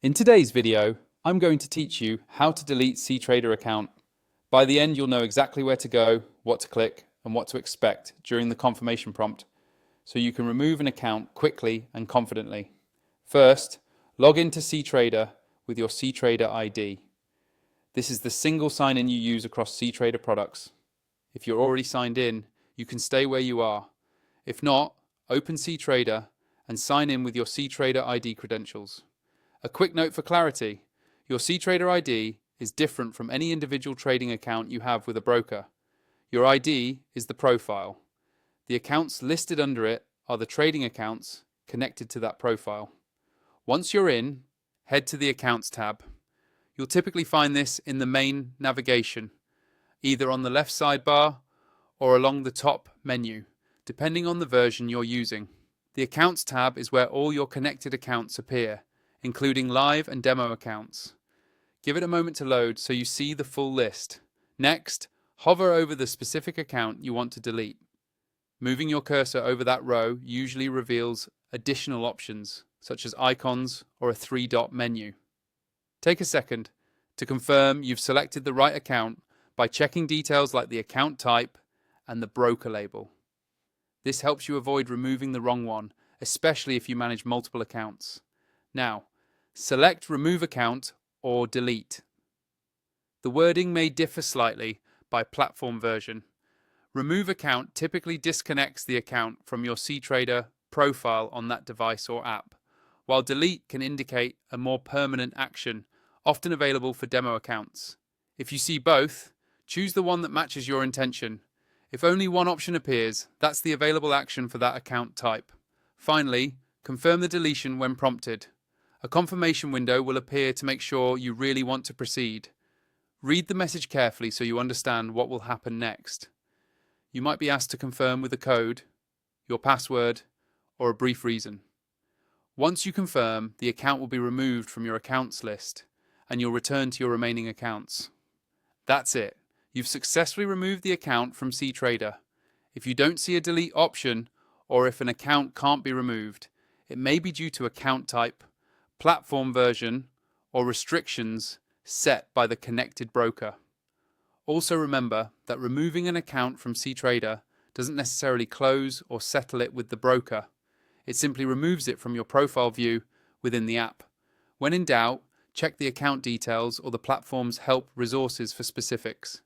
In today's video, I'm going to teach you how to delete Ctrader account. By the end, you'll know exactly where to go, what to click, and what to expect during the confirmation prompt, so you can remove an account quickly and confidently. First, log into Ctrader with your Ctrader ID. This is the single sign-in you use across Ctrader products. If you're already signed in, you can stay where you are. If not, open Ctrader and sign in with your Ctrader ID credentials. A quick note for clarity, your Ctrader ID is different from any individual trading account you have with a broker. Your ID is the profile. The accounts listed under it are the trading accounts connected to that profile. Once you're in, head to the Accounts tab. You'll typically find this in the main navigation, either on the left sidebar or along the top menu, depending on the version you're using. The Accounts tab is where all your connected accounts appear, including live and demo accounts. Give it a moment to load so you see the full list. Next, hover over the specific account you want to delete. Moving your cursor over that row usually reveals additional options, such as icons or a three-dot menu. Take a second to confirm you've selected the right account by checking details like the account type and the broker label. This helps you avoid removing the wrong one, especially if you manage multiple accounts. Now, select Remove Account or Delete. The wording may differ slightly by platform version. Remove Account typically disconnects the account from your Ctrader profile on that device or app, while Delete can indicate a more permanent action, often available for demo accounts. If you see both, choose the one that matches your intention. If only one option appears, that's the available action for that account type. Finally, confirm the deletion when prompted. A confirmation window will appear to make sure you really want to proceed. Read the message carefully so you understand what will happen next. You might be asked to confirm with a code, your password, or a brief reason. Once you confirm, the account will be removed from your accounts list, and you'll return to your remaining accounts. That's it. You've successfully removed the account from Ctrader. If you don't see a delete option, or if an account can't be removed, it may be due to account type, platform version, or restrictions set by the connected broker. Also remember that removing an account from Ctrader doesn't necessarily close or settle it with the broker. It simply removes it from your profile view within the app. When in doubt, check the account details or the platform's help resources for specifics.